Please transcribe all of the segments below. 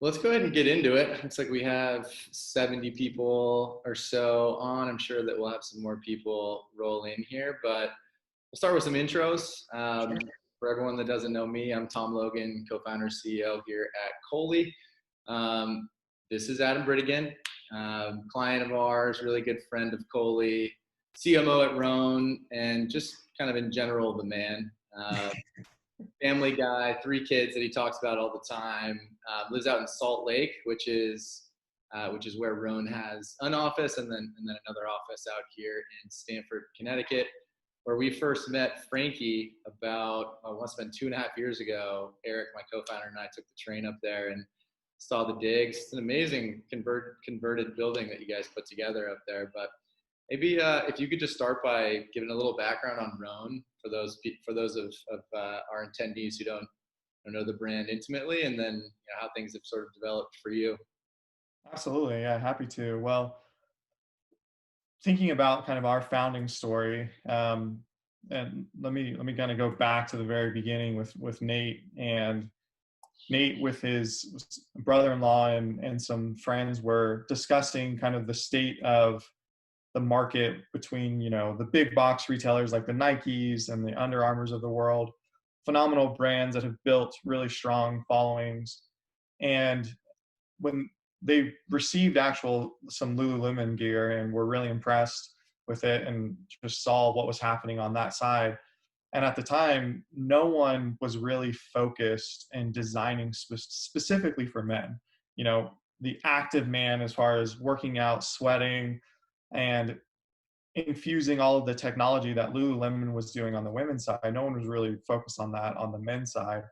Let's go ahead and get into it. Looks like we have 70 people or so on. I'm sure that we'll have some more people roll in here, but we'll start with some intros. Sure. For everyone that doesn't know me, I'm Tom Logan, co-founder CEO here at Cohley. This is Adam Bridegan, client of ours, really good friend of Cohley, CMO at Rhone, and just kind of in general, the man. Family guy, 3 kids that he talks about all the time. Lives out in Salt Lake, which is where Rhone has an office, and then another office out here in Stamford, Connecticut, where we first met Frankie about must have been 2.5 years ago. Eric, my co-founder, and I took the train up there and saw the digs. It's an amazing converted building that you guys put together up there. But maybe if you could just start by giving a little background on Rhone for those of our attendees who don't know the brand intimately, and then how things have sort of developed for you. Absolutely. Yeah, happy to. Well, thinking about kind of our founding story, and let me kind of go back to the very beginning with Nate. And Nate with his brother-in-law and some friends were discussing kind of the state of the market between, the big box retailers like the Nikes and the Under Armours of the world, phenomenal brands that have built really strong followings. And when they received some Lululemon gear and were really impressed with it and just saw what was happening on that side. And at the time, no one was really focused in designing specifically for men. The active man, as far as working out, sweating, and infusing all of the technology that Lululemon was doing on the women's side. No one was really focused on that on the men's side.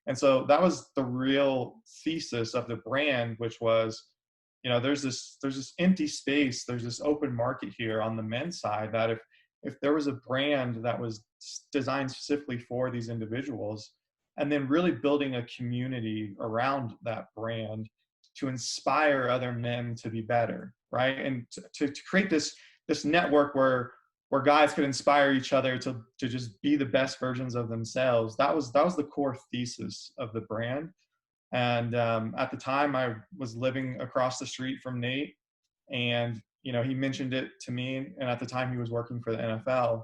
And so that was the real thesis of the brand, which was, there's this empty space, there's this open market here on the men's side, that if there was a brand that was designed specifically for these individuals, and then really building a community around that brand to inspire other men to be better, right? And to create this network where guys could inspire each other to just be the best versions of themselves. That was the core thesis of the brand. And at the time, I was living across the street from Nate, and he mentioned it to me. And at the time, he was working for the NFL.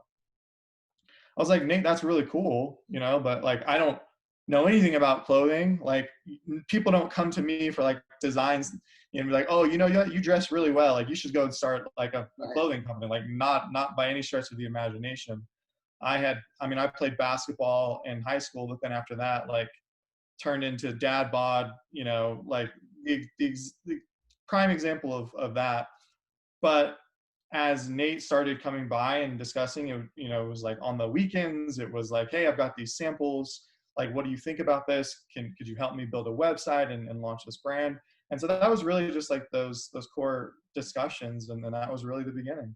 I was like, Nate, that's really cool, but like, I don't know anything about clothing. Like, people don't come to me for like designs and be like, oh, you dress really well. Like, you should go and start like a clothing company. Like, not by any stretch of the imagination. I played basketball in high school, but then after that, like, turned into dad bod, like the prime example of that. But as Nate started coming by and discussing it, it was like on the weekends, it was like, hey, I've got these samples. Like, what do you think about this? Could you help me build a website and launch this brand? And so that was really just like those core discussions. And then that was really the beginning.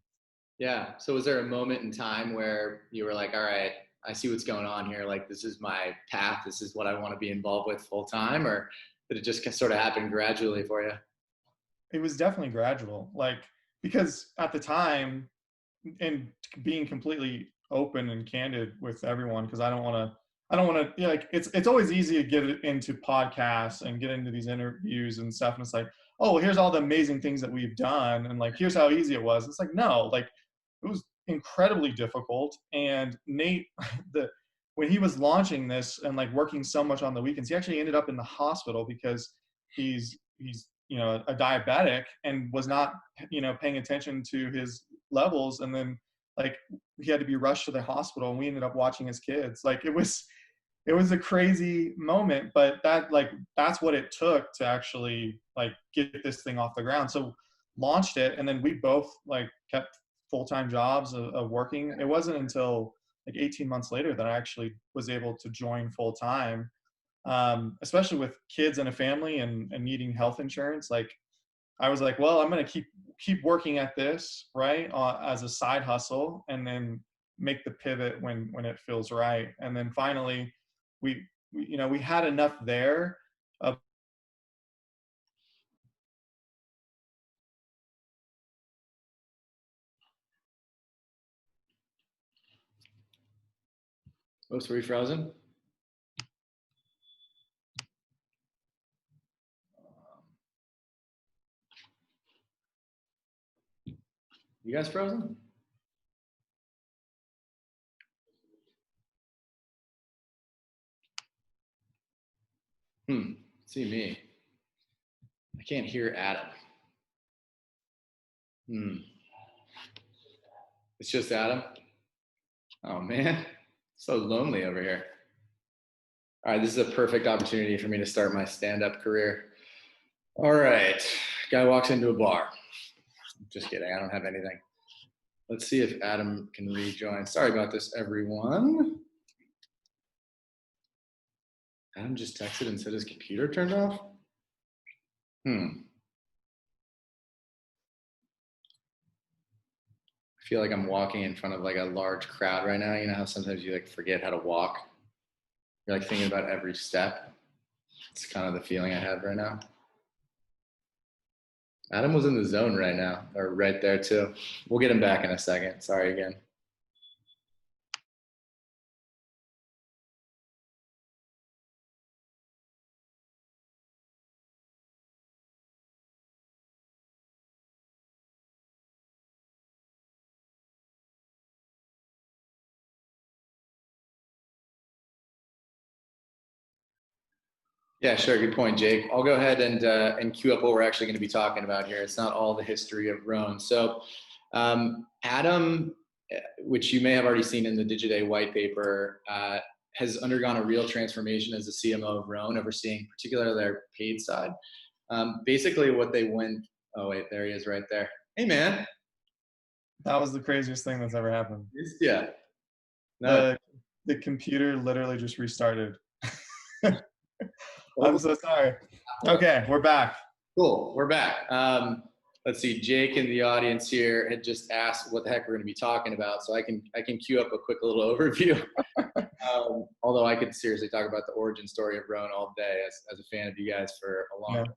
Yeah. So was there a moment in time where you were like, all right, I see what's going on here. Like, this is my path. This is what I want to be involved with full time, or did it just sort of happen gradually for you? It was definitely gradual. Like, because at the time, and being completely open and candid with everyone, because I don't want to, like, it's always easy to get into podcasts and get into these interviews and stuff. And it's like, oh, well, here's all the amazing things that we've done. And like, here's how easy it was. It's like, no, like, it was incredibly difficult. And Nate, when he was launching this and like working so much on the weekends, he actually ended up in the hospital because he's a diabetic and was not paying attention to his levels. And then like he had to be rushed to the hospital, and we ended up watching his kids. Like, it was a crazy moment, but that's what it took to actually like get this thing off the ground. So launched it, and then we both like kept full-time jobs of working. It wasn't until like 18 months later that I actually was able to join full-time, especially with kids and a family and needing health insurance. Like, I was like, well, I'm going to keep working at this, right, as a side hustle, and then make the pivot when it feels right. And then finally, we had enough there of. Oops, were you frozen? You guys frozen? See me. I can't hear Adam. It's just Adam? Oh man, so lonely over here. All right, this is a perfect opportunity for me to start my stand-up career. All right, guy walks into a bar. Just kidding, I don't have anything. Let's see if Adam can rejoin. Sorry about this, everyone. Adam just texted and said his computer turned off? I feel like I'm walking in front of like a large crowd right now. You know how sometimes you like forget how to walk? You're like thinking about every step. It's kind of the feeling I have right now. Adam was in the zone right now, or right there too. We'll get him back in a second. Sorry again. Yeah, sure. Good point, Jake. I'll go ahead and queue up what we're actually going to be talking about here. It's not all the history of Rhone. So Adam, which you may have already seen in the Digiday white paper, has undergone a real transformation as the CMO of Rhone, overseeing particularly their paid side. Basically what they went, oh wait, there he is right there. Hey man. That was the craziest thing that's ever happened. Yeah. No. The computer literally just restarted. I'm so sorry. Okay, we're back. Cool, we're back. Let's see, Jake in the audience here had just asked what the heck we're going to be talking about, so I can queue up a quick little overview. Although I could seriously talk about the origin story of Rhone all day as a fan of you guys for a long time.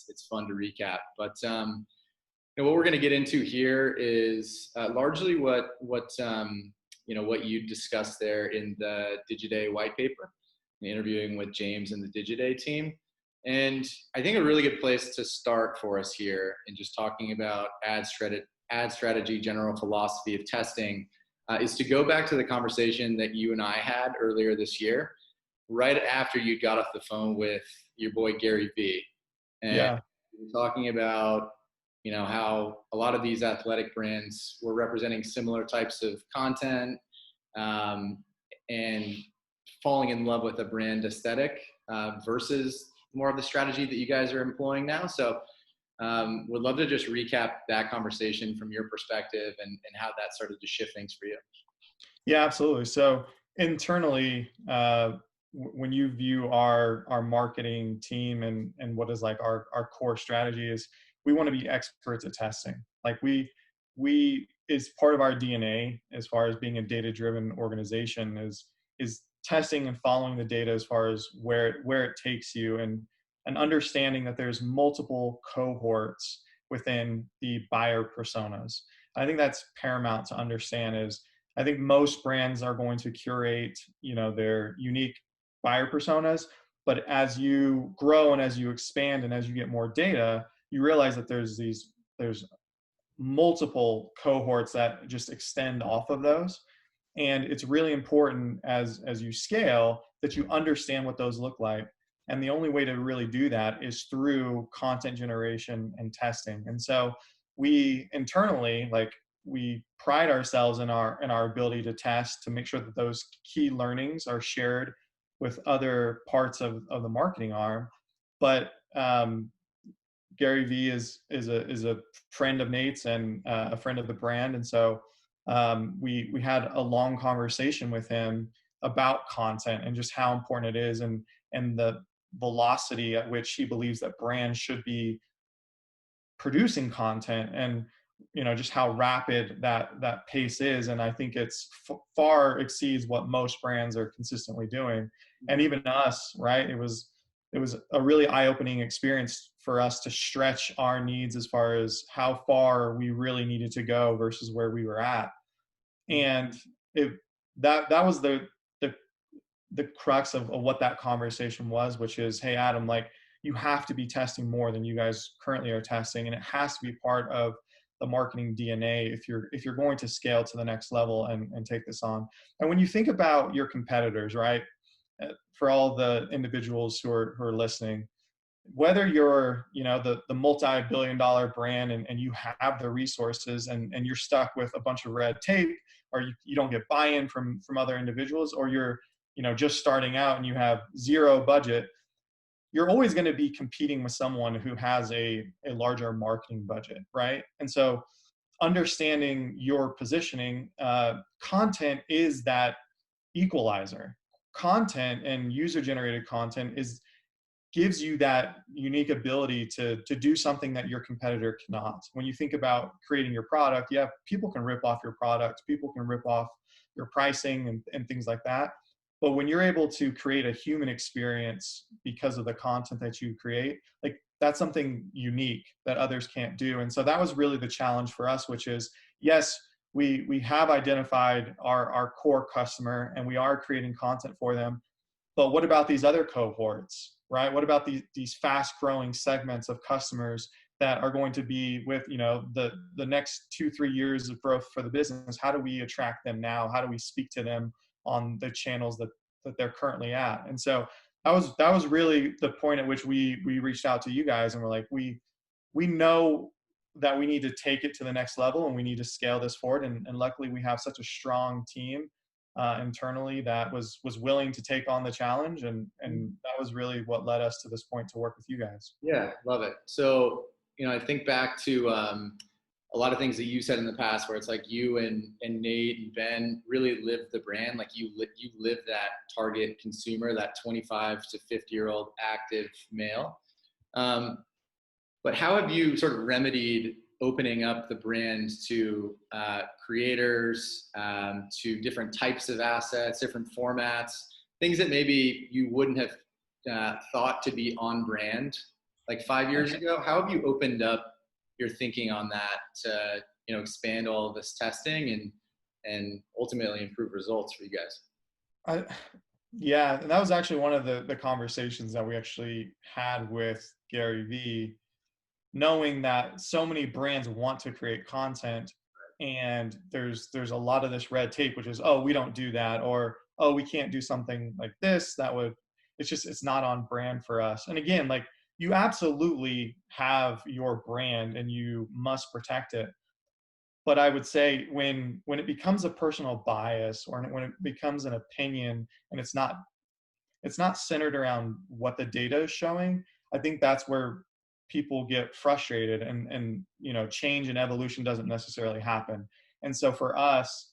It's fun to recap. But what we're going to get into here is largely what you discussed there in the Digiday white paper, interviewing with James and the Digiday team. And I think a really good place to start for us here in just talking about ad strategy, general philosophy of testing, is to go back to the conversation that you and I had earlier this year, right after you got off the phone with your boy Gary V. And talking about how a lot of these athletic brands were representing similar types of content and falling in love with a brand aesthetic versus more of the strategy that you guys are employing now. So would love to just recap that conversation from your perspective and how that started to shift things for you. Yeah, absolutely. So internally, when you view our marketing team and what is like our core strategy is, we want to be experts at testing. Like we is part of our DNA as far as being a data-driven organization is testing and following the data as far as where it takes you, and understanding that there's multiple cohorts within the buyer personas. I think that's paramount to understand. Is I think most brands are going to curate, their unique buyer personas, but as you grow and as you expand and as you get more data, you realize that there's multiple cohorts that just extend off of those. And it's really important as you scale that you understand what those look like. And the only way to really do that is through content generation and testing. And so we internally, we pride ourselves in our ability to test, to make sure that those key learnings are shared with other parts of the marketing arm. But Gary V is a friend of Nate's and a friend of the brand. And so we had a long conversation with him about content and just how important it is, and the velocity at which he believes that brands should be producing content, and just how rapid that pace is. And I think it's far exceeds what most brands are consistently doing, and even us, right? It was a really eye-opening experience for us to stretch our needs as far as how far we really needed to go versus where we were at. And that was the crux of what that conversation was, which is, hey, Adam, you have to be testing more than you guys currently are testing. And it has to be part of the marketing DNA if you're going to scale to the next level and take this on. And when you think about your competitors, right? For all the individuals who are listening, whether you're, the multi-billion-dollar brand and you have the resources and you're stuck with a bunch of red tape, or you don't get buy-in from other individuals, or you're, just starting out and you have zero budget, you're always going to be competing with someone who has a larger marketing budget, right? And so understanding your positioning, content is that equalizer. Content and user-generated content gives you that unique ability to do something that your competitor cannot. When you think about creating your product, yeah, people can rip off your product, people can rip off your pricing and things like that. But when you're able to create a human experience because of the content that you create, like that's something unique that others can't do. And so that was really the challenge for us, which is, yes, we have identified our core customer and we are creating content for them. But what about these other cohorts, right? What about these fast growing segments of customers that are going to be with, the next 2-3 years of growth for the business? How do we attract them now? How do we speak to them on the channels that they're currently at? And so that was really the point at which we reached out to you guys and we're like, we know that we need to take it to the next level and we need to scale this forward. And luckily we have such a strong team internally that was willing to take on the challenge. And that was really what led us to this point to work with you guys. Yeah, love it. So, I think back to a lot of things that you said in the past where it's like you and Nate and Ben really lived the brand. Like you live that target consumer, that 25 to 50-year-old active male. But how have you sort of remedied opening up the brand to creators, to different types of assets, different formats, things that maybe you wouldn't have thought to be on brand like 5 years ago? How have you opened up your thinking on that to, expand all of this testing and ultimately improve results for you guys? Yeah, and that was actually one of the conversations that we actually had with Gary Vee, knowing that so many brands want to create content and there's a lot of this red tape, which is, oh, we don't do that, or, oh, we can't do something like this. It's not on brand for us. And again, like you absolutely have your brand and you must protect it. But I would say when it becomes a personal bias or when it becomes an opinion and it's not centered around what the data is showing, I think that's where people get frustrated and change and evolution doesn't necessarily happen. And so for us,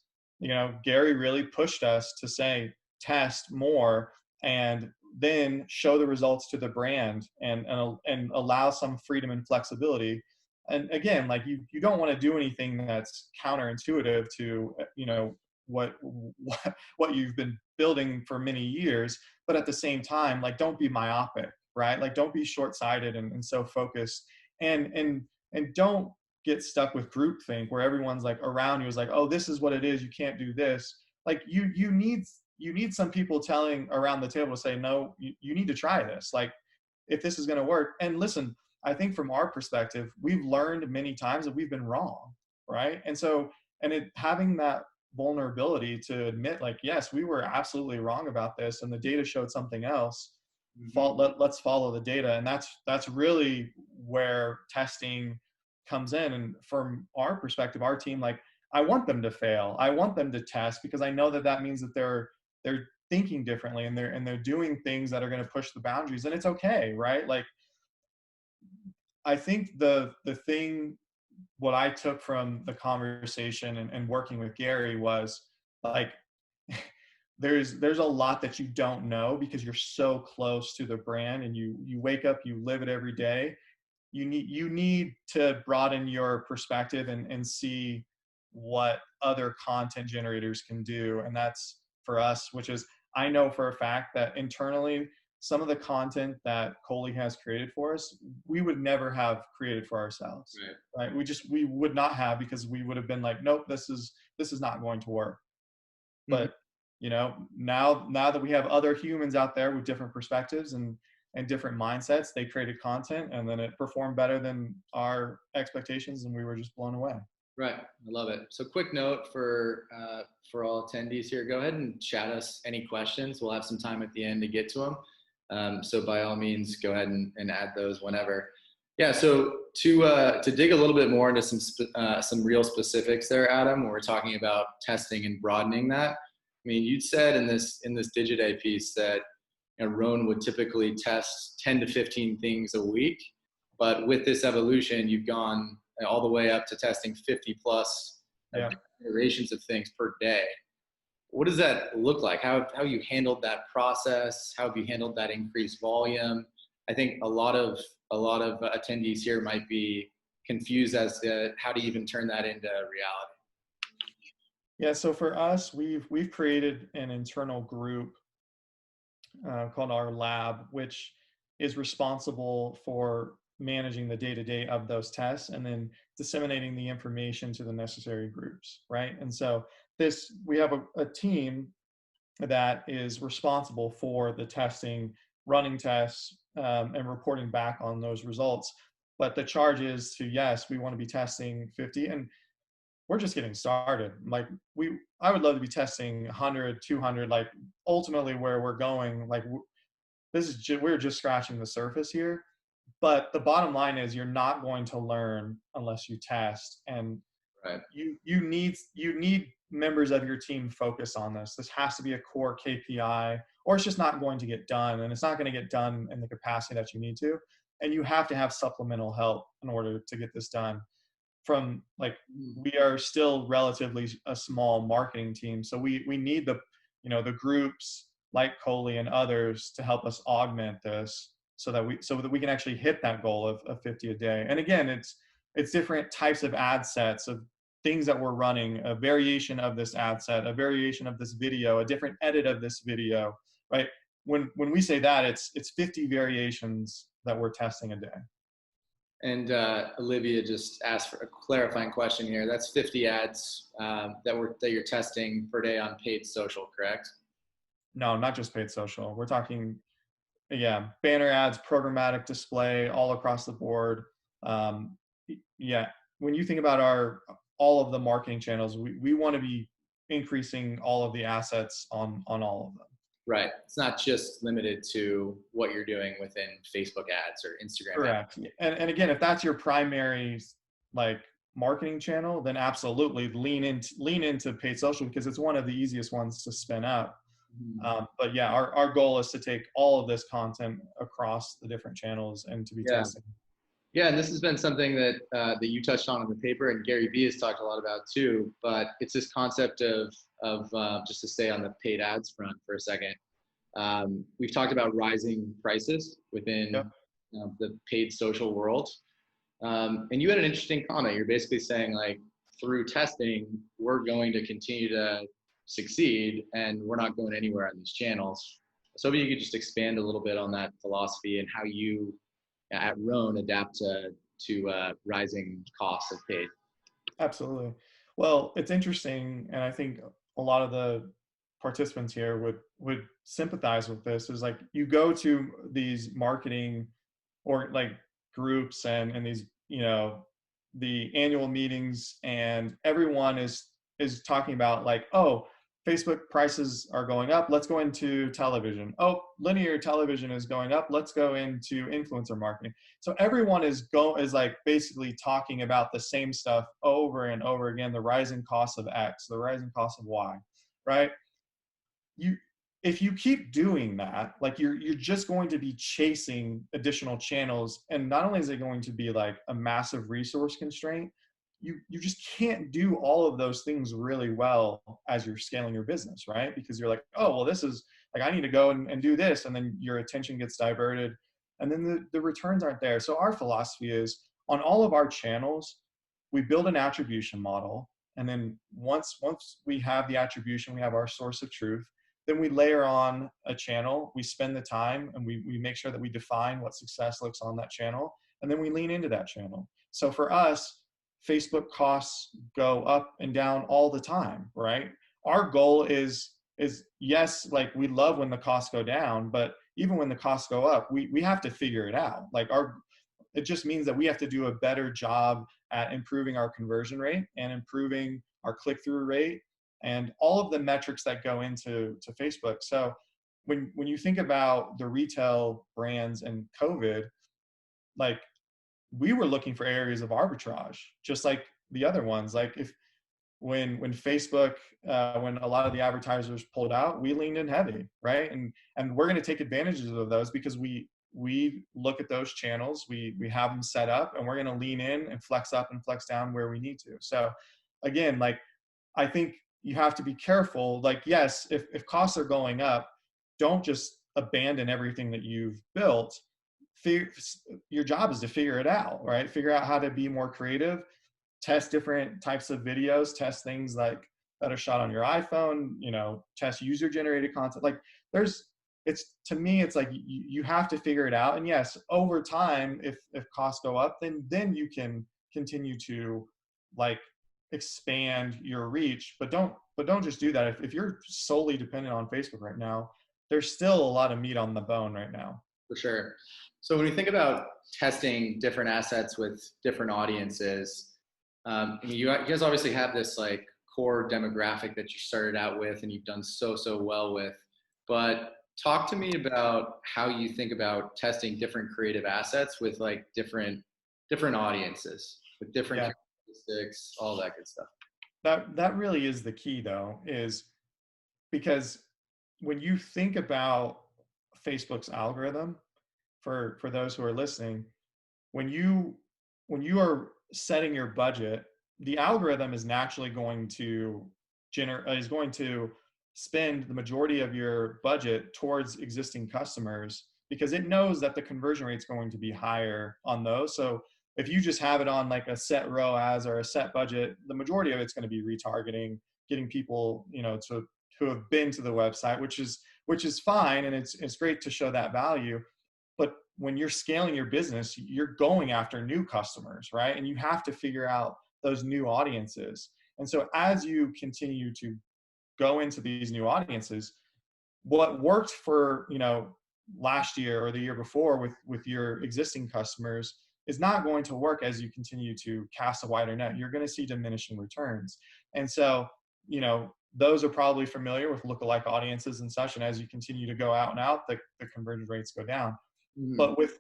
Gary really pushed us to say, test more and then show the results to the brand and allow some freedom and flexibility. And again, like you don't want to do anything that's counterintuitive to, what you've been building for many years, but at the same time, like, don't be myopic, right? Like, don't be short-sighted and so focused, and don't get stuck with groupthink where everyone's like around you is like, oh, this is what it is, you can't do this. Like you need some people telling around the table to say, no, you need to try this. Like, if this is going to work. And listen, I think from our perspective, we've learned many times that we've been wrong, right? And so, having that vulnerability to admit, like, yes, we were absolutely wrong about this, and the data showed something else. Let's follow the data, and that's really where testing comes in. And from our perspective, our team, like, I want them to fail. I want them to test because I know that means that they're thinking differently and they're doing things that are going to push the boundaries, and it's okay, right? Like, I think the thing, what I took from the conversation and working with Gary was like, there's a lot that you don't know because you're so close to the brand and you wake up, you live it every day. You need to broaden your perspective and see what other content generators can do. And that's for us, which is, I know for a fact that internally, some of the content that Cohley has created for us, we would never have created for ourselves, right? We would not have, because we would have been like, nope, this is not going to work. But now that we have other humans out there with different perspectives, and and different mindsets, they created content, and then it performed better than our expectations, and we were just blown away. Right. I love it. So quick note for all attendees here, go ahead and chat us any questions. We'll have some time at the end to get to them. So by all means, go ahead and add those whenever. Yeah. So to dig a little bit more into some real specifics there, Adam, when we're talking about testing and broadening that. I mean, you said in this Digiday piece that Rhone would typically test 10 to 15 things a week, but with this evolution, you've gone all the way up to testing 50 plus iterations of things per day. What does that look like? How you handled that process? How have you handled that increased volume? I think a lot of attendees here might be confused as to how to even turn that into reality. Yeah, so for us, we've created an internal group called our lab, which is responsible for managing the day-to-day of those tests and then disseminating the information to the necessary groups, right? And so we have a team that is responsible for the testing, running tests, and reporting back on those results. But the charge is to, yes, we want to be testing 50, and we're just getting started. Like I would love to be testing 100, 200, like ultimately where we're going, like we're just scratching the surface here. But the bottom line is you're not going to learn unless you test. And right. you need members of your team focus on this. This has to be a core KPI, or it's just not going to get done. And it's not going to get done in the capacity that you need to. And you have to have supplemental help in order to get this done. We are still relatively a small marketing team. So we need the groups like Cohley and others to help us augment this so that we can actually hit that goal of 50 a day. And again, it's different types of ad sets, of things that we're running, a variation of this ad set, a variation of this video, a different edit of this video, right? When we say that, it's 50 variations that we're testing a day. And Olivia just asked for a clarifying question here. That's 50 ads that you're testing per day on paid social, correct? No, not just paid social. We're talking, banner ads, programmatic display, all across the board. When you think about all of the marketing channels, we want to be increasing all of the assets on all of them. Right. It's not just limited to what you're doing within Facebook ads or Instagram Correct. ads. And again, if that's your primary marketing channel, then absolutely lean into paid social, because it's one of the easiest ones to spin up. But yeah, our goal is to take all of this content across the different channels and to be testing. Yeah, and this has been something that that you touched on in the paper, and Gary Vee has talked a lot about too. But it's this concept of just to stay on the paid ads front for a second. We've talked about rising prices within the paid social world, and you had an interesting comment. You're basically saying, like, through testing, we're going to continue to succeed, and we're not going anywhere on these channels. So maybe you could just expand a little bit on that philosophy and how you at Rhone adapt to rising costs of paid. Absolutely. Well, it's interesting, and I think a lot of the participants here would sympathize with this. Is like, you go to these marketing or groups and these the annual meetings, and everyone is talking about oh, Facebook prices are going up, let's go into television. Oh, linear television is going up, let's go into influencer marketing. So everyone is basically talking about the same stuff over and over again, the rising cost of X, the rising cost of Y, right? If you keep doing that, you're just going to be chasing additional channels, and not only is it going to be a massive resource constraint, you just can't do all of those things really well as you're scaling your business, right? Because you're oh, well, this is I need to go and do this, and then your attention gets diverted, and then the returns aren't there. So our philosophy is, on all of our channels, we build an attribution model, and then once we have the attribution, we have our source of truth, then we layer on a channel, we spend the time, and we make sure that we define what success looks on that channel, and then we lean into that channel. So for us, Facebook costs go up and down all the time, right? Our goal is yes, we love when the costs go down, but even when the costs go up, we have to figure it out. Like it just means that we have to do a better job at improving our conversion rate and improving our click-through rate and all of the metrics that go into Facebook. So when you think about the retail brands and COVID, like we were looking for areas of arbitrage, just like the other ones. Like when Facebook, when a lot of the advertisers pulled out, we leaned in heavy, right? And we're going to take advantages of those because we look at those channels, we have them set up, and we're going to lean in and flex up and flex down where we need to. So again, like I think you have to be careful. Like, yes, if costs are going up, don't just abandon everything that you've built. Your job is to figure it out, right? Figure out how to be more creative, test different types of videos, test things like that are shot on your iPhone, test user generated content. Like to me, it's like you have to figure it out. And yes, over time, if costs go up, then you can continue to like expand your reach, but don't just do that. If you're solely dependent on Facebook right now, there's still a lot of meat on the bone right now. For sure. So when we think about testing different assets with different audiences, you guys obviously have this like core demographic that you started out with and you've done so well with, but talk to me about how you think about testing different creative assets with like different audiences with different characteristics, all that good stuff. That really is the key though, is because when you think about Facebook's algorithm, for those who are listening, when you are setting your budget, the algorithm is naturally going to spend the majority of your budget towards existing customers because it knows that the conversion rate is going to be higher on those. So if you just have it on like a set ROAS or a set budget, the majority of it's going to be retargeting, getting people, to have been to the website, which is fine. And it's great to show that value. But when you're scaling your business, you're going after new customers, right? And you have to figure out those new audiences. And so as you continue to go into these new audiences, what worked for, last year or the year before with your existing customers is not going to work as you continue to cast a wider net. You're going to see diminishing returns. And so, those are probably familiar with lookalike audiences and such. And as you continue to go out and out, the conversion rates go down. Mm-hmm. But with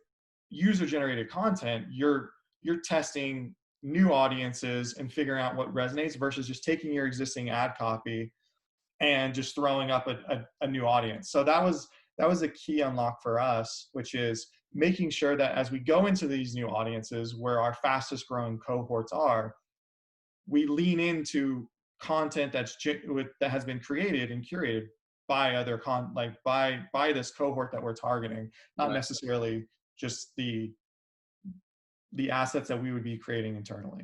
user generated content, you're testing new audiences and figuring out what resonates versus just taking your existing ad copy and just throwing up a new audience. So that was a key unlock for us, which is making sure that as we go into these new audiences where our fastest growing cohorts are, we lean into content that has been created and curated by other by this cohort that we're targeting, not necessarily just the assets that we would be creating internally.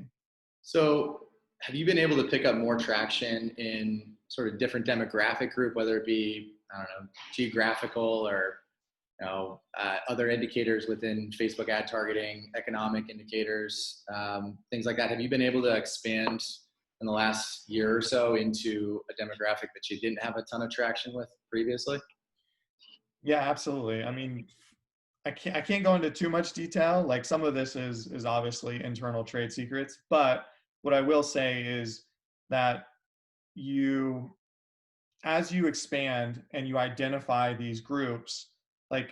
So have you been able to pick up more traction in sort of different demographic group, whether it be, I don't know, geographical or, other indicators within Facebook ad targeting, economic indicators, things like that? Have you been able to expand in the last year or so into a demographic that you didn't have a ton of traction with previously? Yeah, absolutely. I mean, I can't go into too much detail. Like some of this is obviously internal trade secrets, but what I will say is that as you expand and you identify these groups, like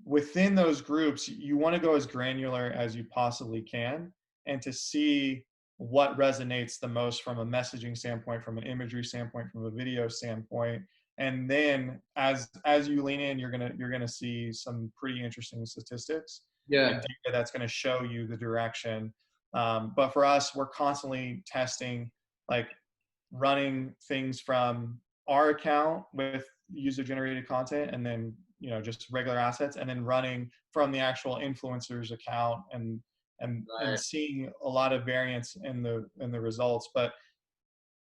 within those groups, you want to go as granular as you possibly can and to see what resonates the most from a messaging standpoint, from an imagery standpoint, from a video standpoint. And then as you lean in, you're gonna see some pretty interesting statistics. Yeah. And data that's gonna show you the direction. But for us, we're constantly testing, like running things from our account with user generated content and then, just regular assets, and then running from the actual influencer's account and seeing a lot of variance in the results. But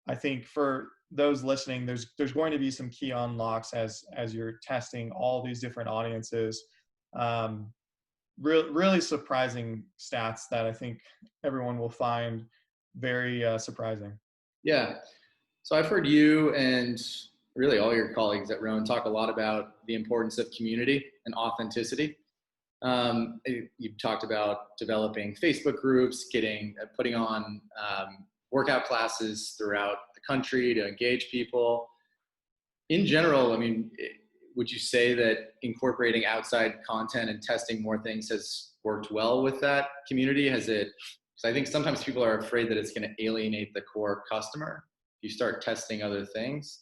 I think for those listening, there's going to be some key unlocks as you're testing all these different audiences. Really surprising stats that I think everyone will find very surprising. Yeah. So I've heard you and really all your colleagues at Rhone talk a lot about the importance of community and authenticity. You've talked about developing Facebook groups, putting on workout classes throughout the country to engage people. In general, I mean, would you say that incorporating outside content and testing more things has worked well with that community? Has it? Because I think sometimes people are afraid that it's going to alienate the core customer if you start testing other things.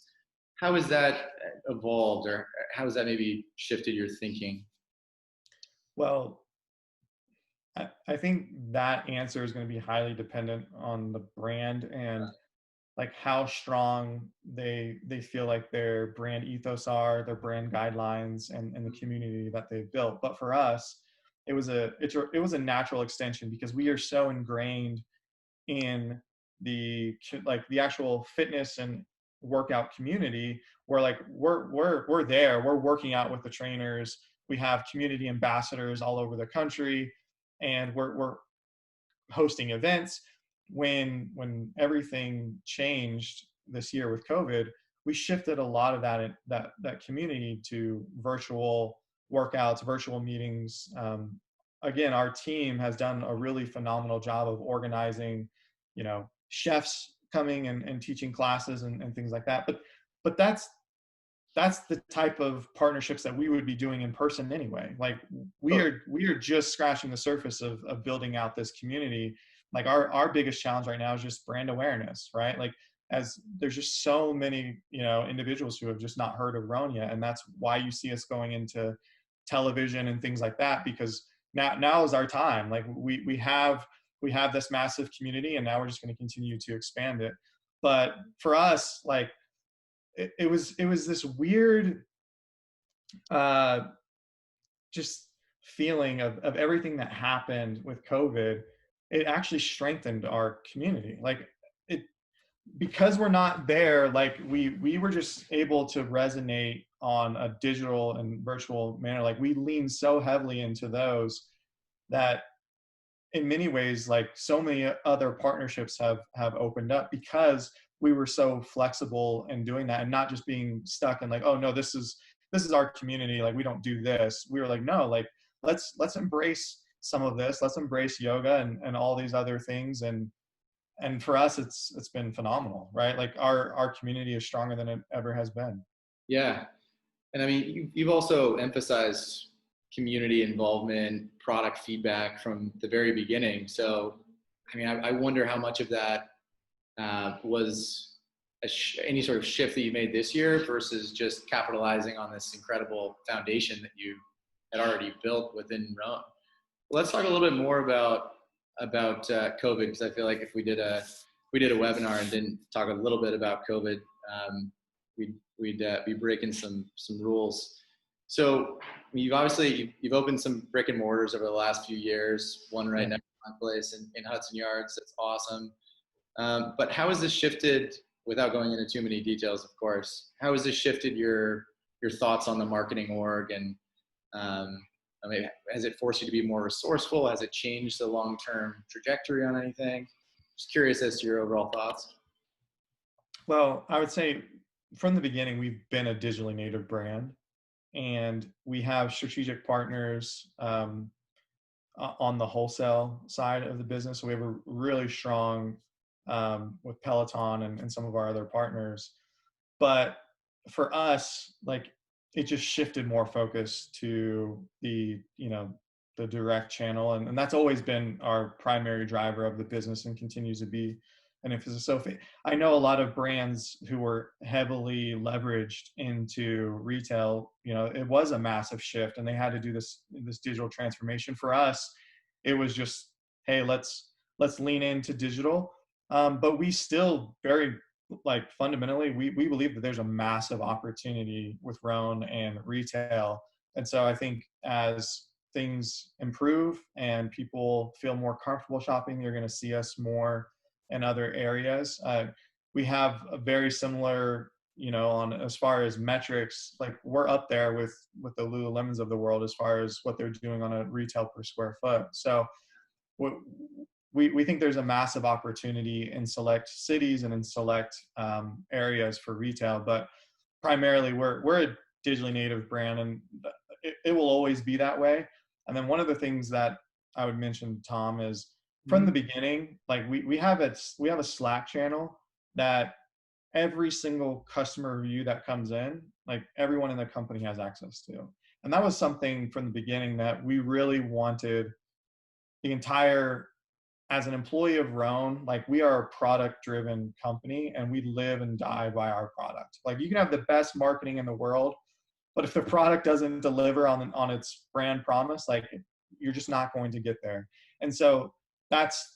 How has that evolved, or how has that maybe shifted your thinking? Well, I think that answer is going to be highly dependent on the brand and like how strong they feel like their brand ethos are, their brand guidelines, and the community that they've built. But for us, it was a natural extension because we are so ingrained in the actual fitness and workout community where like we're there, we're working out with the trainers, we have community ambassadors all over the country, and we're hosting events. When everything changed this year with COVID, we shifted a lot of that community to virtual workouts, virtual meetings. Again, our team has done a really phenomenal job of organizing, chefs coming and teaching classes and things like that. But that's the type of partnerships that we would be doing in person anyway. Like we are just scratching the surface of building out this community. Like our biggest challenge right now is just brand awareness, right? Like as there's just so many, individuals who have just not heard of Rhone yet. And that's why you see us going into television and things like that, because now is our time. Like we have this massive community, and now we're just going to continue to expand it. But for us, like it was this weird just feeling of everything that happened with COVID. It actually strengthened our community. Like it, because we're not there, like we were just able to resonate on a digital and virtual manner. Like we leaned so heavily into those that in many ways, like so many other partnerships have opened up because we were so flexible in doing that and not just being stuck in like, oh no, this is our community. Like we don't do this. We were like, no, like let's embrace some of this. Let's embrace yoga and all these other things. And for us, it's been phenomenal, right? Like our community is stronger than it ever has been. Yeah. And I mean, you've also emphasized community involvement, product feedback from the very beginning. So, I mean, I wonder how much of that was any sort of shift that you made this year versus just capitalizing on this incredible foundation that you had already built within Rhone. Let's talk a little bit more about COVID, because I feel like if we did a webinar and didn't talk a little bit about COVID, we'd be breaking some rules. So you've opened some brick and mortars over the last few years. One right next to my place in Hudson Yards. That's awesome. But how has this shifted, without going into too many details, of course, how has this shifted your thoughts on the marketing org? And I mean, has it forced you to be more resourceful? Has it changed the long-term trajectory on anything? Just curious as to your overall thoughts. Well, I would say from the beginning, we've been a digitally native brand, and we have strategic partners on the wholesale side of the business. So we have a really strong with Peloton and some of our other partners. But for us, like it just shifted more focus to the direct channel, and that's always been our primary driver of the business and continues to be an emphasis. So I know a lot of brands who were heavily leveraged into retail, it was a massive shift and they had to do this digital transformation. For us, it was just, hey, let's lean into digital. But we still very fundamentally, we believe that there's a massive opportunity with Rhone and retail. And so I think as things improve and people feel more comfortable shopping, you're going to see us more in other areas. We have a very similar, on as far as metrics, like we're up there with the Lululemons of the world as far as what they're doing on a retail per square foot. So we think there's a massive opportunity in select cities and in select areas for retail. But primarily we're a digitally native brand, and it will always be that way. And then one of the things that I would mention, Tom, is from the beginning, like we have a Slack channel that every single customer review that comes in, like everyone in the company has access to. And that was something from the beginning that we really wanted the entire, as an employee of Rhone, like we are a product driven company and we live and die by our product. Like you can have the best marketing in the world, but if the product doesn't deliver on its brand promise, like you're just not going to get there. And so that's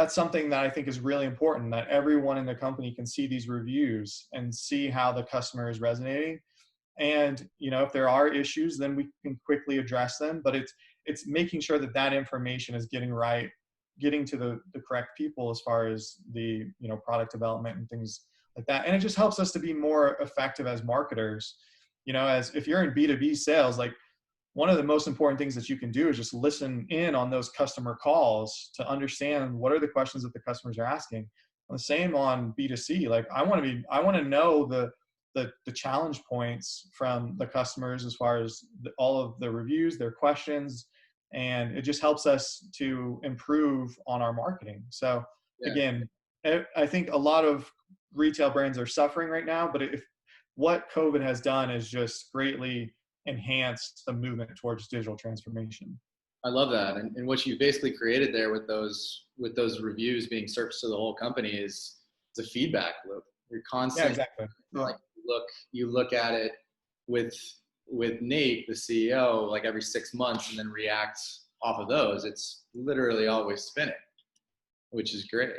something that I think is really important, that everyone in the company can see these reviews and see how the customer is resonating. And, you know, if there are issues, then we can quickly address them, but it's making sure that that information is getting to the correct people as far as the, you know, product development and things like that. And it just helps us to be more effective as marketers. You know, as if you're in B2B sales, like one of the most important things that you can do is just listen in on those customer calls to understand what are the questions that the customers are asking. And the same on B2C. Like I want to know the challenge points from the customers as far as all of the reviews, their questions, and it just helps us to improve on our marketing. So again, I think a lot of retail brands are suffering right now, but if what COVID has done is just greatly enhanced the movement towards digital transformation. I love that. And what you basically created there with those reviews being surfaced to the whole company is a feedback loop. You're constant. Yeah, exactly. Like you look at it with Nate, the CEO, like every 6 months, and then react off of those. It's literally always spinning, which is great.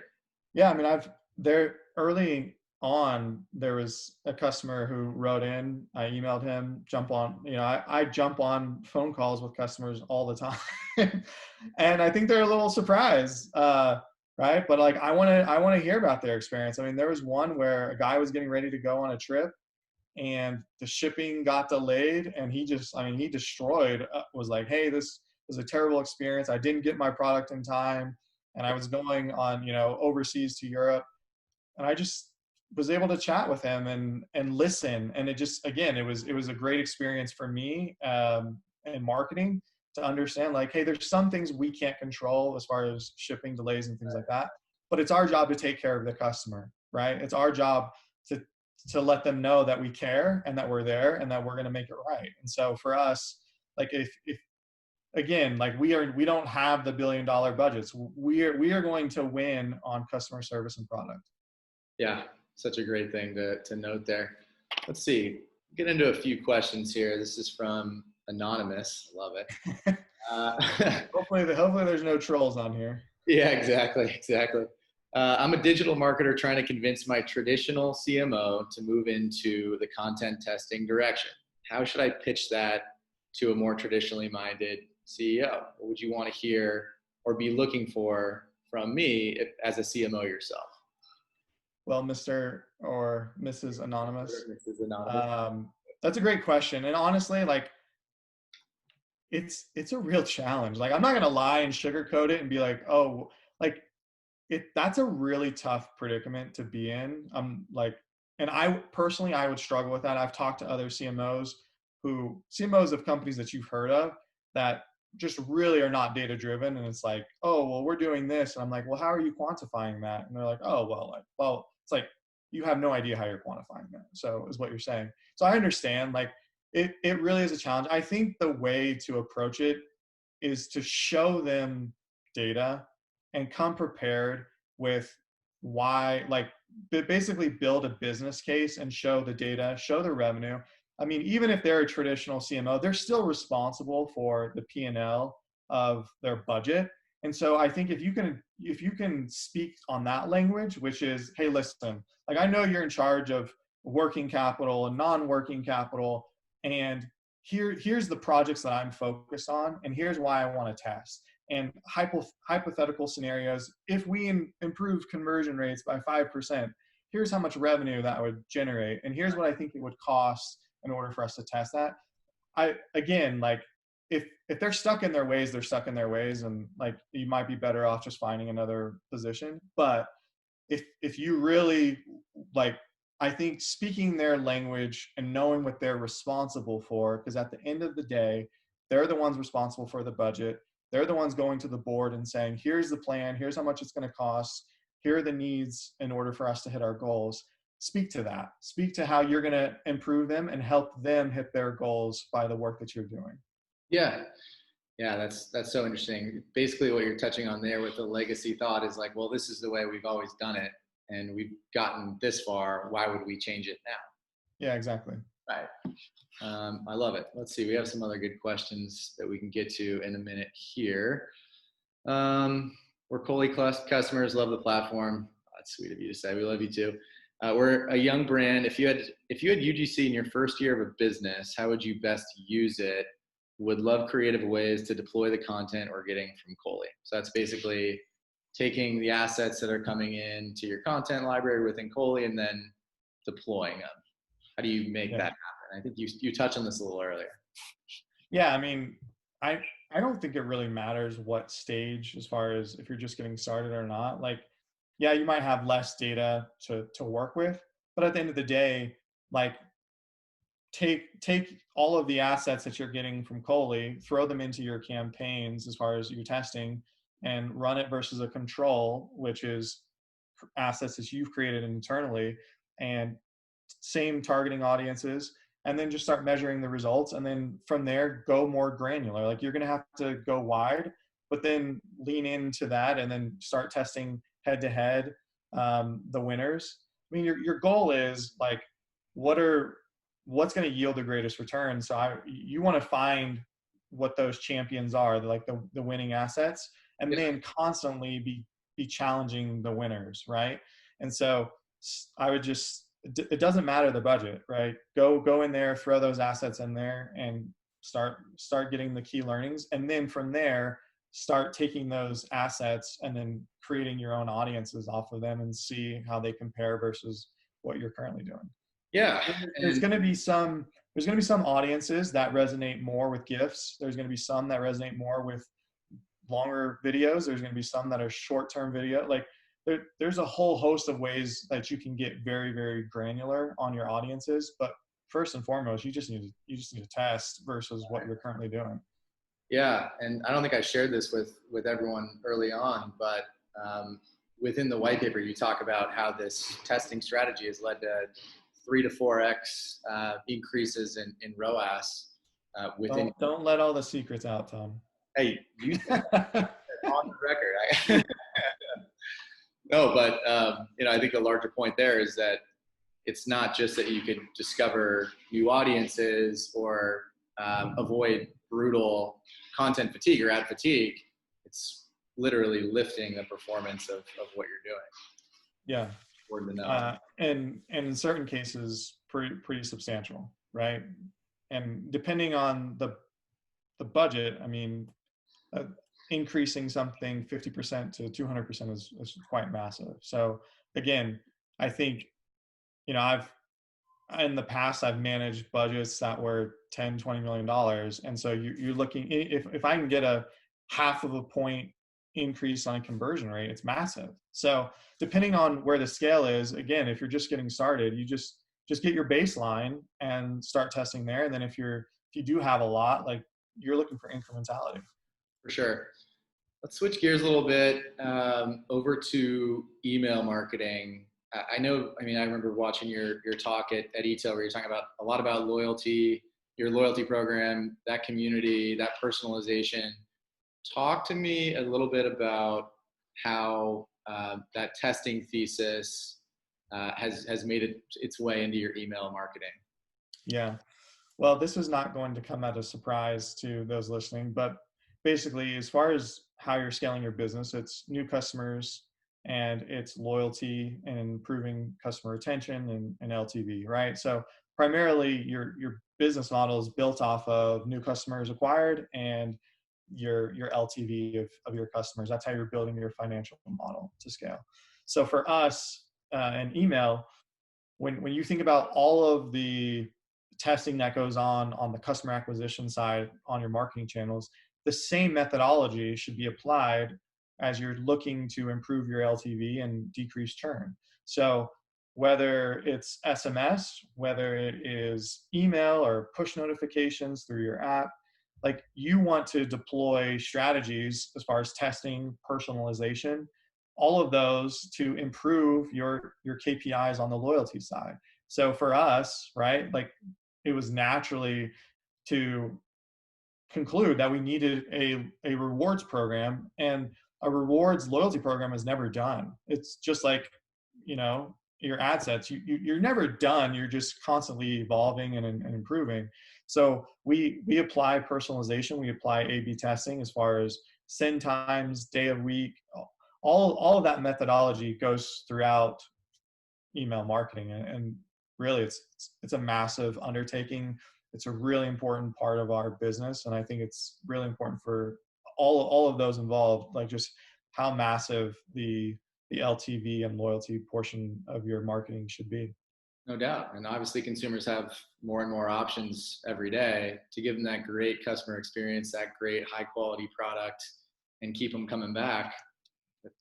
Yeah, I mean, early on, there was a customer who wrote in, I emailed him, I jump on phone calls with customers all the time. And I think they're a little surprised, right? But like, I want to hear about their experience. I mean, there was one where a guy was getting ready to go on a trip and the shipping got delayed, and he destroyed, was like, hey, this was a terrible experience. I didn't get my product in time, and I was going on, you know, overseas to Europe, and I just was able to chat with him and listen. And it just, again, it was a great experience for me in marketing to understand, like, hey, there's some things we can't control as far as shipping delays and things like that, but it's our job to take care of the customer, right? It's our job to let them know that we care and that we're there and that we're going to make it right. And so for us, like if again, like we don't have the $1 billion budgets, we are going to win on customer service and product. Yeah, such a great thing to note there. Let's see, get into a few questions here. This is from Anonymous. Love it. Hopefully there's no trolls on here. Yeah, exactly. I'm a digital marketer trying to convince my traditional CMO to move into the content testing direction. How should I pitch that to a more traditionally minded CEO? What would you want to hear or be looking for from me as a CMO yourself? Well, Mr. or Mrs. Anonymous, Mrs. Anonymous. That's a great question. And honestly, like, it's a real challenge. Like, I'm not going to lie and sugarcoat it and be like, oh, like, that's a really tough predicament to be in. And I personally, I would struggle with that. I've talked to other CMOs of companies that you've heard of that just really are not data driven. And it's like, oh, well, we're doing this. And I'm like, well, how are you quantifying that? And they're like, oh, well, it's like, you have no idea how you're quantifying that. So is what you're saying. So I understand, like, it really is a challenge. I think the way to approach it is to show them data and come prepared with why, like, basically build a business case and show the data, show the revenue. I mean, even if they're a traditional CMO, they're still responsible for the P&L of their budget. And so I think if you can speak on that language, which is, hey, listen, like, I know you're in charge of working capital and non-working capital, and here's the projects that I'm focused on, and here's why I want to test. And hypothetical scenarios, if we improve conversion rates by 5%, here's how much revenue that would generate, and here's what I think it would cost in order for us to test that. Again, like, if they're stuck in their ways, they're stuck in their ways, and like, you might be better off just finding another position. But if you really, like, I think speaking their language and knowing what they're responsible for, because at the end of the day, they're the ones responsible for the budget. They're the ones going to the board and saying, here's the plan, here's how much it's going to cost, here are the needs in order for us to hit our goals. Speak to that. Speak to how you're going to improve them and help them hit their goals by the work that you're doing. Yeah. Yeah, that's so interesting. Basically what you're touching on there with the legacy thought is like, well, this is the way we've always done it and we've gotten this far. Why would we change it now? Yeah, exactly. Right. I love it. Let's see. We have some other good questions that we can get to in a minute here. We're Cohley customers, love the platform. That's sweet of you to say. We love you too. We're a young brand. If you had UGC in your first year of a business, how would you best use it? Would love creative ways to deploy the content we're getting from Cohley. So that's basically taking the assets that are coming in to your content library within Cohley and then deploying them. How do you make that happen? I think you touched on this a little earlier. Yeah, I mean, I don't think it really matters what stage, as far as if you're just getting started or not. Like, yeah, you might have less data to work with, but at the end of the day, like, take all of the assets that you're getting from Cohley, throw them into your campaigns as far as your testing, and run it versus a control, which is assets that you've created internally, and same targeting audiences, and then just start measuring the results. And then from there, go more granular. Like, you're going to have to go wide, but then lean into that and then start testing head to head the winners. I mean, your goal is like, what's going to yield the greatest return. So you want to find what those champions are, like the winning assets, and then constantly be challenging the winners, right? And so I would just, it doesn't matter the budget, right? Go in there, throw those assets in there, and start getting the key learnings, and then from there start taking those assets and then creating your own audiences off of them and see how they compare versus what you're currently doing. Yeah. There's going to be some audiences that resonate more with GIFs. There's going to be some that resonate more with longer videos. There's going to be some that are short-term video. Like, there's a whole host of ways that you can get very, very granular on your audiences. But first and foremost, you just need to test versus what you're currently doing. Yeah, and I don't think I shared this with everyone early on, but within the white paper, you talk about how this testing strategy has led to 3 to 4x increases in ROAS within. Don't let all the secrets out, Tom. Hey, you said on the record. No, but I think a larger point there is that it's not just that you can discover new audiences or avoid brutal content fatigue or ad fatigue. It's literally lifting the performance of what you're doing. Yeah. Important to know. And in certain cases, pretty substantial, right? And depending on the budget, I mean, increasing something 50% to 200% is quite massive. So again, I think, in the past, I've managed budgets that were $10-20 million. And so you're looking, if I can get a half of a point increase on a conversion rate, it's massive. So depending on where the scale is, again, if you're just getting started, you just get your baseline and start testing there. And then if you do have a lot, like, you're looking for incrementality. For sure. Let's switch gears a little bit over to email marketing. I remember watching your talk at eTail where you're talking about a lot about loyalty, your loyalty program, that community, that personalization. Talk to me a little bit about how that testing thesis has made its way into your email marketing. Yeah. Well, this is not going to come as a surprise to those listening, but basically, as far as how you're scaling your business, it's new customers and it's loyalty and improving customer retention and LTV, right? So primarily your business model is built off of new customers acquired and your LTV of your customers. That's how you're building your financial model to scale. So for us in email, when you think about all of the testing that goes on the customer acquisition side on your marketing channels, the same methodology should be applied as you're looking to improve your LTV and decrease churn. So whether it's SMS, whether it is email or push notifications through your app. Like, you want to deploy strategies as far as testing, personalization, all of those to improve your KPIs on the loyalty side. So for us, right, like, it was naturally to conclude that we needed a rewards program, and a rewards loyalty program is never done. It's just like, your ad sets, you're never done. You're just constantly evolving and improving. So we apply personalization, we apply A/B testing as far as send times, day of week, all of that methodology goes throughout email marketing. And really, it's a massive undertaking. It's a really important part of our business, and I think it's really important for all of those involved, like just how massive the LTV and loyalty portion of your marketing should be. No doubt. And obviously consumers have more and more options every day to give them that great customer experience, that great high quality product, and keep them coming back.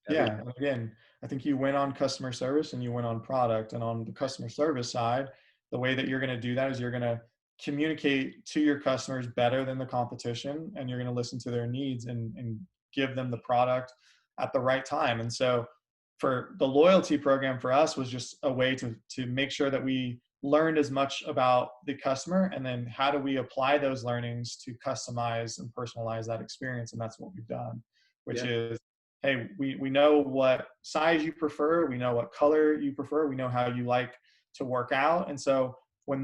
Yeah. And again, I think you win on customer service and you win on product. And on the customer service side, the way that you're going to do that is you're going to communicate to your customers better than the competition, and you're going to listen to their needs and give them the product at the right time. And so for the loyalty program, for us, was just a way to make sure that we learned as much about the customer, and then how do we apply those learnings to customize and personalize that experience. And that's what we've done, which is, hey, we know what size you prefer, we know what color you prefer, we know how you like to work out. And so when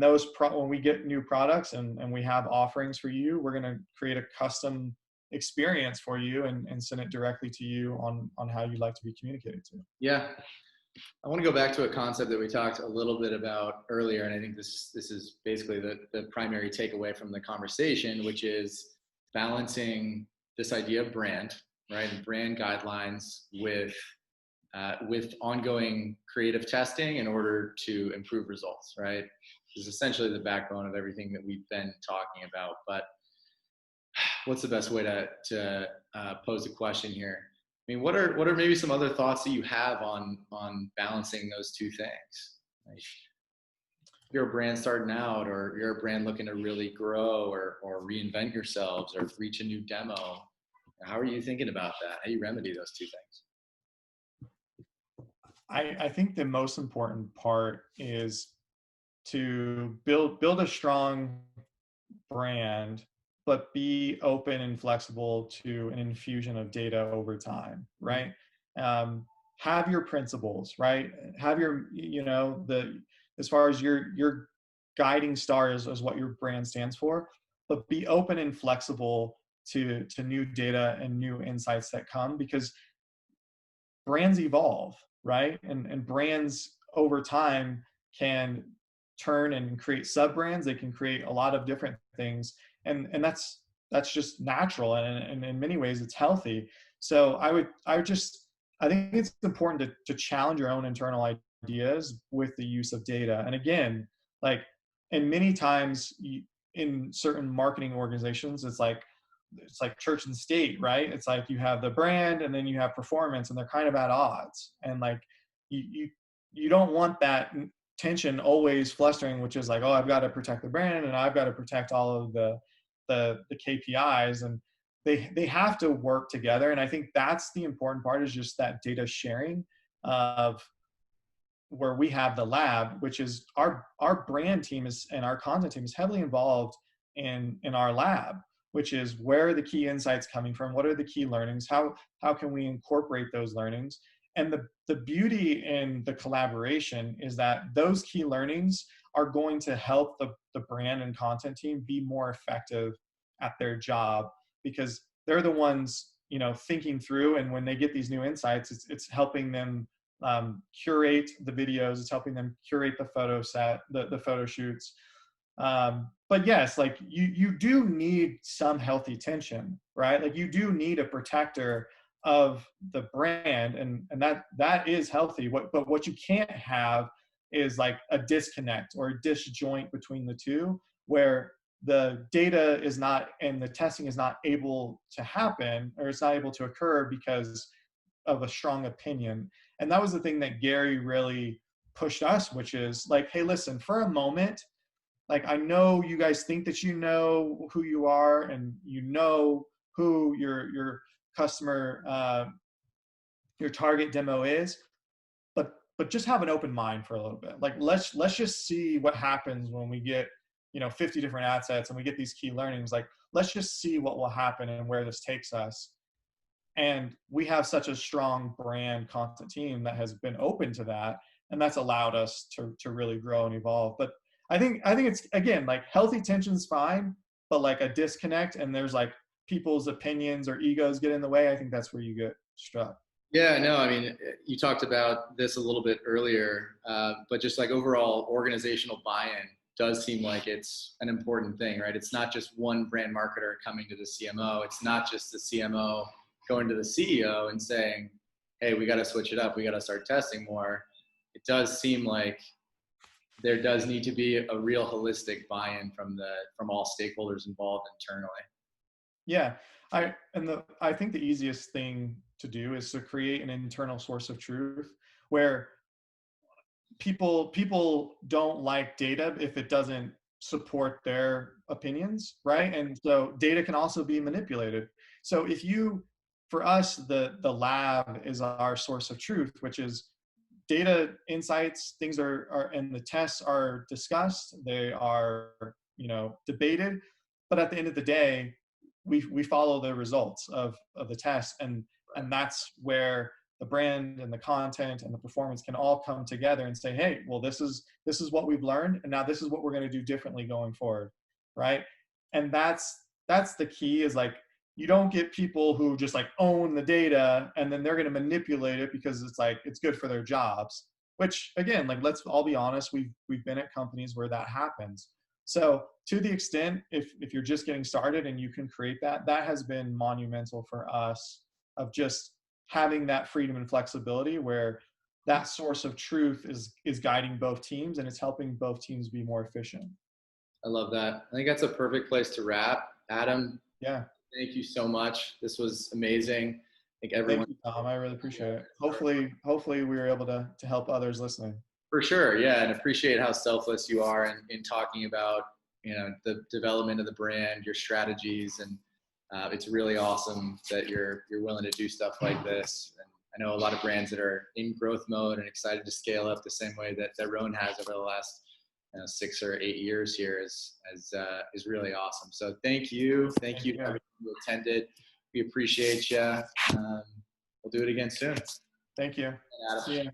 we get new products and we have offerings for you, we're going to create a custom experience for you and send it directly to you on how you'd like to be communicated to. Yeah. I want to go back to a concept that we talked a little bit about earlier, and I think this is basically the primary takeaway from the conversation, which is balancing this idea of brand, right, and brand guidelines with ongoing creative testing in order to improve results, right? This is essentially the backbone of everything that we've been talking about. But what's the best way to pose a question here? I mean, what are maybe some other thoughts that you have on balancing those two things? Like, if you're a brand starting out, or you're a brand looking to really grow or reinvent yourselves or reach a new demo, how are you thinking about that? How do you remedy those two things? I think the most important part is to build a strong brand, but be open and flexible to an infusion of data over time, right? Have your principles, right? Have your, as far as your guiding star is what your brand stands for, but be open and flexible to new data and new insights that come, because brands evolve, right? And brands over time can turn and create sub brands. They can create a lot of different things, and that's just natural, and in many ways it's healthy. So I think it's important to challenge your own internal ideas with the use of data. And again, like, and many times in certain marketing organizations, it's like church and state, right? It's like you have the brand and then you have performance, and they're kind of at odds. And like, you don't want that tension always flustering, which is like, oh, I've got to protect the brand and I've got to protect all of the KPIs, and they have to work together. And I think that's the important part, is just that data sharing of where we have the lab, which is our brand team and our content team is heavily involved in our lab, which is where are the key insights coming from? What are the key learnings? How can we incorporate those learnings? And the beauty in the collaboration is that those key learnings are going to help the brand and content team be more effective at their job, because they're the ones, thinking through. And when they get these new insights, it's helping them curate the videos. It's helping them curate the photo set, the photo shoots. But yes, like you do need some healthy tension, right? Like, you do need a protector of the brand, and that is healthy. But what you can't have is like a disconnect or a disjoint between the two, where the data is not and the testing is not able to happen, or it's not able to occur because of a strong opinion. And that was the thing that Gary really pushed us, which is like, hey, listen, for a moment, like, I know you guys think that you know who you are and you know who your customer, your target demo is, but just have an open mind for a little bit. Like, let's just see what happens when we get, 50 different ad sets and we get these key learnings. Like, let's just see what will happen and where this takes us. And we have such a strong brand content team that has been open to that, and that's allowed us to really grow and evolve. But I think it's, again, like, healthy tension's fine, but like a disconnect and there's like people's opinions or egos get in the way, I think that's where you get struck. Yeah, no, I mean, you talked about this a little bit earlier, but just like overall organizational buy-in does seem like it's an important thing, right? It's not just one brand marketer coming to the CMO. It's not just the CMO going to the CEO and saying, hey, we got to switch it up. We got to start testing more. It does seem like there does need to be a real holistic buy-in from all stakeholders involved internally. Yeah, I think the easiest thing to do is to create an internal source of truth where people don't like data if it doesn't support their opinions, right? And so data can also be manipulated. So for us, the lab is our source of truth, which is data insights. Things are and the tests are discussed, they are debated, but at the end of the day, we follow the results of the test, and that's where the brand and the content and the performance can all come together and say, hey, well, this is what we've learned, and now this is what we're going to do differently going forward, right? And that's the key, is like, you don't get people who just like own the data and then they're going to manipulate it because it's like it's good for their jobs, which, again, like, let's all be honest, we've been at companies where that happens. So to the extent, if you're just getting started and you can create that has been monumental for us, of just having that freedom and flexibility where that source of truth is guiding both teams, and it's helping both teams be more efficient. I love that. I think that's a perfect place to wrap. Adam, yeah, thank you so much. This was amazing. I think everyone. Thank you, Tom. I really appreciate it. Hopefully we were able to help others listening. For sure, yeah, and appreciate how selfless you are in talking about the development of the brand, your strategies, and it's really awesome that you're willing to do stuff like this. And I know a lot of brands that are in growth mode and excited to scale up the same way that Rhone has over the last 6 or 8 years here is really awesome. So thank you to everyone who attended. We appreciate you. We'll do it again soon. Thank you. Adam. See ya.